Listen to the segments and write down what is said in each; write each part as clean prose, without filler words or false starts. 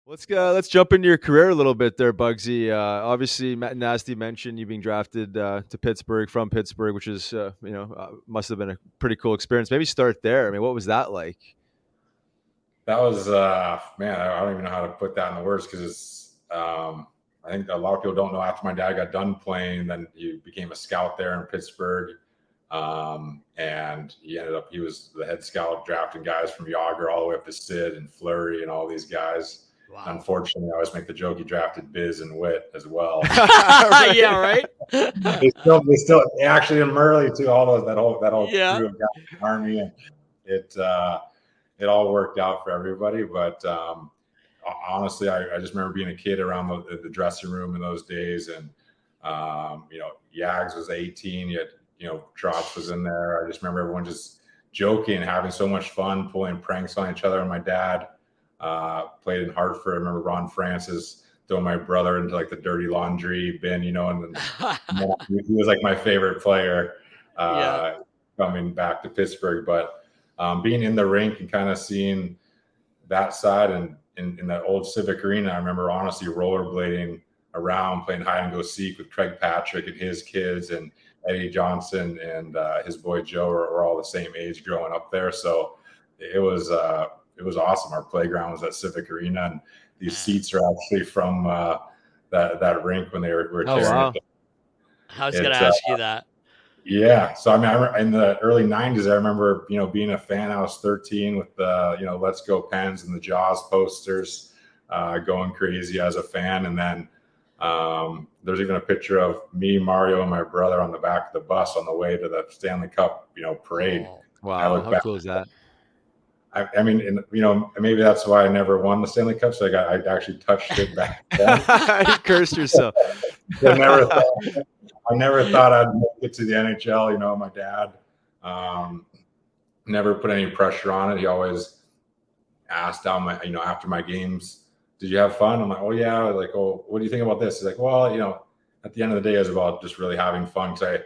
Let's jump into your career a little bit there, Bugsy. Obviously, Matt Nasty mentioned you being drafted to Pittsburgh from Pittsburgh, which is must have been a pretty cool experience. Maybe start there. I mean, what was that like? That was man, I don't even know how to put that in the words because I think a lot of people don't know. After my dad got done playing, then he became a scout there in Pittsburgh, and he was the head scout drafting guys from Yager all the way up to Sid and Fleury and all these guys. Wow. Unfortunately, I always make the joke he drafted Biz and Witt as well. Yeah, right. they still actually in Murley too. All those that whole Yeah. crew of guys in the Army, and it all worked out for everybody. But honestly, I just remember being a kid around the dressing room in those days, and Yags was 18. Yet Trotz was in there. I just remember everyone just joking, having so much fun, pulling pranks on each other. And my dad played in Hartford. I remember Ron Francis throwing my brother into like the dirty laundry bin, and then he was like my favorite player coming back to Pittsburgh. But being in the rink and kind of seeing that side and in that old Civic Arena, I remember honestly rollerblading around, playing hide and go seek with Craig Patrick and his kids, and Eddie Johnson and his boy Joe are all the same age growing up there. So it was awesome. Our playground was at Civic Arena, and these seats are actually from that rink when they were tearing it. I was going to ask you that. Yeah. So, I mean, in the early 90s, I remember, being a fan. I was 13 with the, Let's Go Pens and the Jaws posters, going crazy as a fan. And then there's even a picture of me, Mario, and my brother on the back of the bus on the way to the Stanley Cup, parade. Oh, wow. How cool is that? I mean, maybe that's why I never won the Stanley Cup. So I actually touched it back then. You cursed yourself. I never thought I'd make it to the NHL. My dad never put any pressure on it. He always asked after my games, did you have fun? I'm like, oh yeah. I was like, oh, what do you think about this? He's like, well, at the end of the day, it's about just really having fun. Because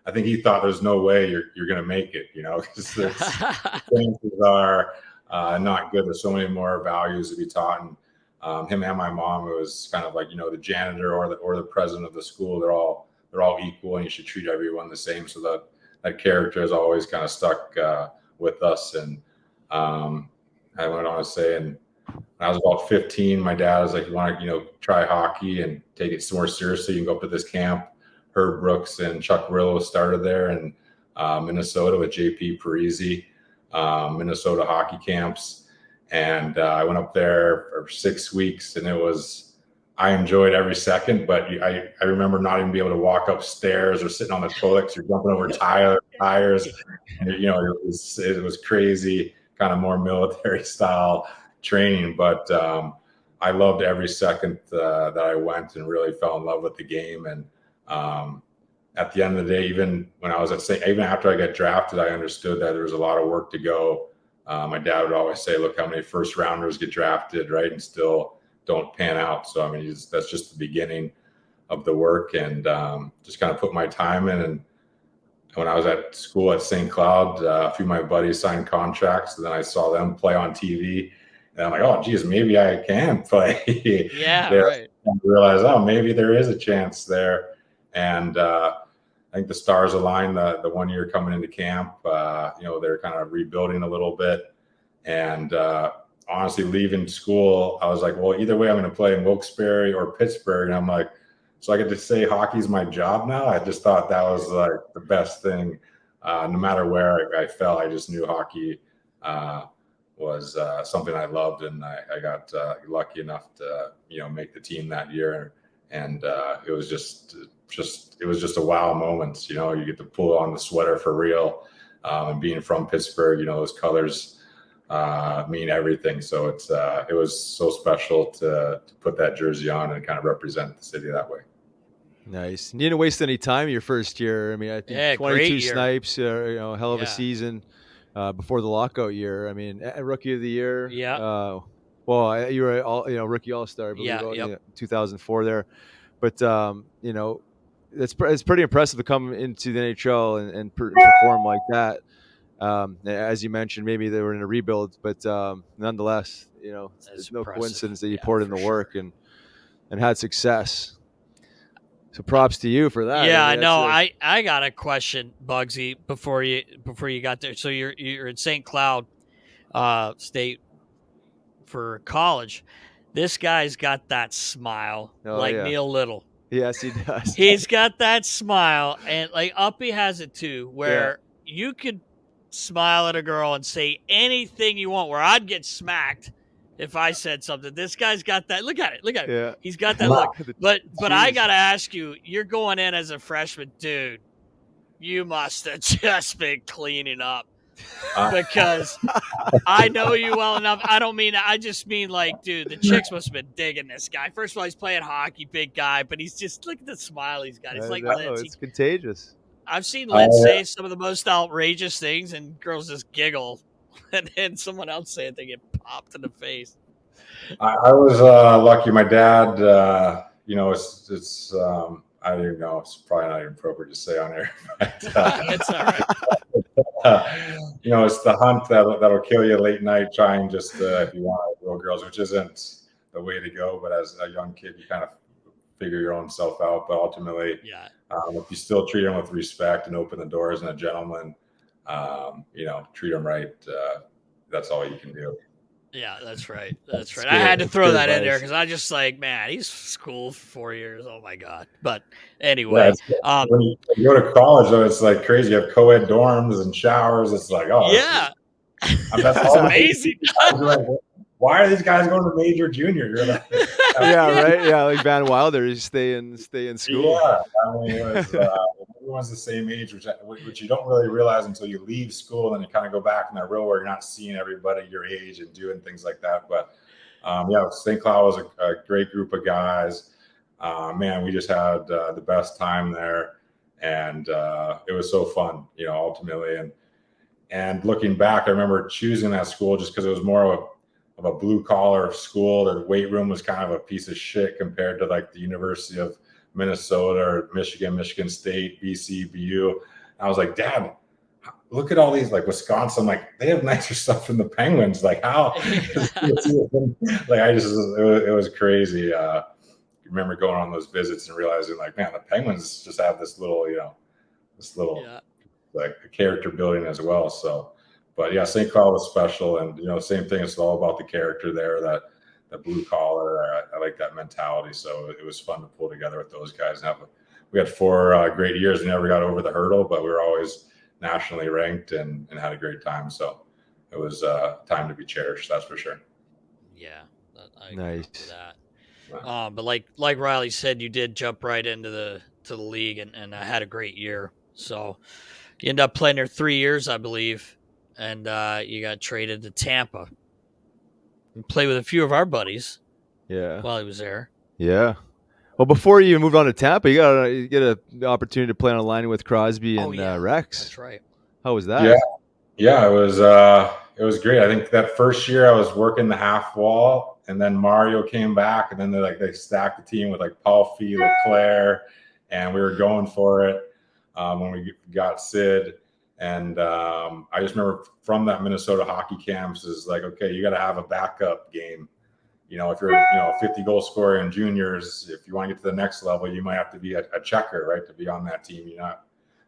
I think he thought there's no way you're going to make it, because chances are not good. There's so many more values to be taught. And him and my mom, it was kind of like, the janitor or the president of the school, they're all equal, and you should treat everyone the same. So that character has always kind of stuck with us. And I went on to say, and when I was about 15, my dad was like, you want to, try hockey and take it more seriously. You can go up to this camp. Herb Brooks and Chuck Rillo started there in Minnesota with JP Parisi, Minnesota hockey camps. And I went up there for 6 weeks, and I enjoyed every second, but I remember not even being able to walk upstairs or sitting on the toilet because you're jumping over tires. And, it was crazy, kind of more military style training. But I loved every second that I went, and really fell in love with the game. And at the end of the day, even when I was even after I got drafted, I understood that there was a lot of work to go. My dad would always say, look how many first rounders get drafted, right? And still don't pan out. So, I mean, that's just the beginning of the work, and just kind of put my time in. And when I was at school at St. Cloud, a few of my buddies signed contracts, and then I saw them play on TV, and I'm like, oh, geez, maybe I can play. Yeah, right. And realize, oh, maybe there is a chance there. And I think the stars aligned the 1 year coming into camp. They're kind of rebuilding a little bit. And honestly, leaving school, I was like, well, either way, I'm going to play in Wilkes-Barre or Pittsburgh. And I'm like, so I get to say hockey's my job now? I just thought that was like the best thing. No matter where I fell, I just knew hockey was something I loved. And I got lucky enough to, make the team that year. And it was just a wow moment. You get to pull on the sweater for real. And being from Pittsburgh, those colors mean everything. So it was so special to put that jersey on and kind of represent the city that way. Nice. You didn't waste any time your first year. I mean, I think 22 snipes, hell of a season before the lockout year. I mean, rookie of the year. Yeah. Well, you were rookie all-star, but 2004 there. But it's pretty impressive to come into the NHL and perform like that. As you mentioned, maybe they were in a rebuild, but nonetheless, it's no impressive. coincidence that you poured in the work and had success. So props to you for that. Yeah, I I mean, know. I got a question, Bugsy, before you got there. So you're in St. Cloud State for college. This guy's got that smile Oh like yeah. Neil Little. Yes, he does. He's got that smile, and like Uppy has it too, Yeah. where you could smile at a girl and say anything you want, where I'd get smacked if I said something. This guy's got that. Look at it. Look at it. Yeah. He's got that look. The But I cheese. gotta ask you, you're going in as a freshman, dude. You must have just been cleaning up. Because I know you well enough. I just mean like, dude, the chicks must have been digging this guy. First of all, he's playing hockey, big guy, but he's just, look at the smile he's got. He's I like know, Linz. it's contagious. I've seen Linz say some of the most outrageous things, and girls just giggle. And then someone else say it, they get popped in the face. I was lucky. My dad, it's I don't even know. It's probably not even appropriate to say on air. But, It's all right. It's the hunt that'll kill you late night trying just if you want real girls, which isn't the way to go. But as a young kid, you kind of figure your own self out. But ultimately, if you still treat them with respect and open the doors and a gentleman, treat them right. That's all you can do. Yeah, that's right. That's right. I had to throw that in there because I just like, man, he's school for 4 years. Oh my god! But anyway, when you go to college, though, it's like crazy. You have co-ed dorms and showers. It's like, oh yeah, that's amazing. Why are these guys going to major, junior? You're like, right. Yeah, like Van Wilder, you stay in school. Yeah, I mean, everyone's the same age, which you don't really realize until you leave school, and then you kind of go back in that real where you're not seeing everybody your age and doing things like that. But St. Cloud was a great group of guys. Man, we just had the best time there, and it was so fun, ultimately. And looking back, I remember choosing that school just because it was more of a blue collar school. The weight room was kind of a piece of shit compared to like the University of Minnesota or Michigan State, BC, BU. And I was like, Dad, look at all these, like Wisconsin, like they have nicer stuff than the Penguins. Like how? It was crazy. I remember going on those visits and realizing like, man, the Penguins just have this little, like character building as well. So. But yeah, St. Cloud was special, and same thing. It's all about the character there, that blue collar. I like that mentality. So it was fun to pull together with those guys. And we had 4 great years. We never got over the hurdle, but we were always nationally ranked and had a great time. So it was time to be cherished. That's for sure. Yeah, I agree with that. Wow. But like Riley said, you did jump right into the league, and I had a great year. So you end up playing there 3 years, I believe. And you got traded to Tampa. And played with a few of our buddies. Yeah. While he was there. Yeah. Well, before you moved on to Tampa, you get the opportunity to play on a line with Crosby and Rex. That's right. How was that? Yeah. It was great. I think that first year I was working the half wall, and then Mario came back, and then they stacked the team with like Paul Fee, Leclaire, and we were going for it when we got Sid. And I just remember from that Minnesota hockey camps is like, okay, you got to have a backup game. If you're a 50 goal scorer in juniors, if you want to get to the next level, you might have to be a checker, right, to be on that team.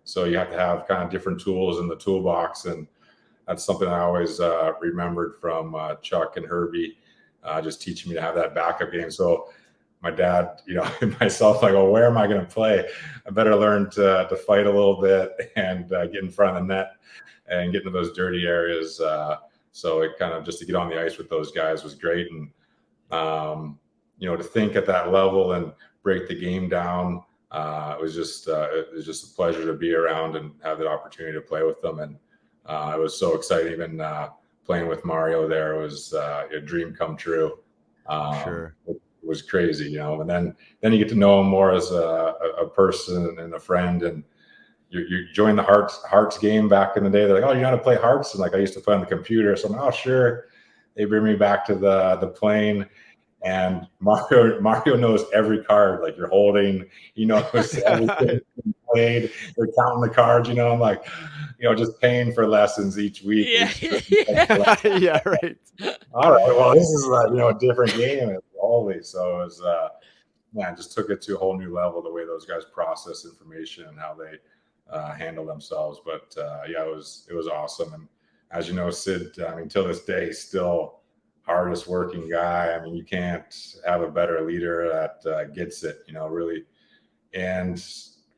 So you have to have kind of different tools in the toolbox, and that's something I always remembered from Chuck and Herbie, just teaching me to have that backup game. So my dad, and myself, like, well, where am I going to play? I better learn to fight a little bit and get in front of the net and get into those dirty areas. So it kind of just to get on the ice with those guys was great. And, to think at that level and break the game down, it was just a pleasure to be around and have that opportunity to play with them. And it was so exciting. Even playing with Mario there was a dream come true. Sure. It was crazy, and then you get to know him more as a person and a friend, and you join the Hearts game back in the day. They're like, oh, you know how to play Hearts? And like I used to play on the computer, so I'm like, oh, sure. They bring me back to the plane, and Mario knows every card like you're holding. He knows everything. paid. They're counting the cards, you know. I'm like, just paying for lessons each week. Yeah, right. All right, well, this is a different game. It's always so. It was man, just took it to a whole new level the way those guys process information and how they handle themselves. But yeah, it was awesome. And as you know, Sid, I mean, till this day, still hardest working guy. I mean, you can't have a better leader that gets it, really. And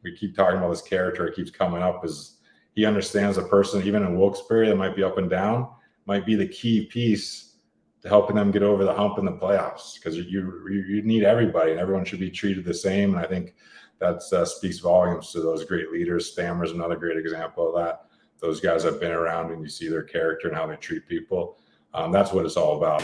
we keep talking about this character. It keeps coming up is he understands a person, even in Wilkes-Barre, that might be up and down, might be the key piece to helping them get over the hump in the playoffs, because you need everybody and everyone should be treated the same. And I think that speaks volumes to those great leaders. Stammer's another great example of that. Those guys have been around and you see their character and how they treat people. That's what it's all about.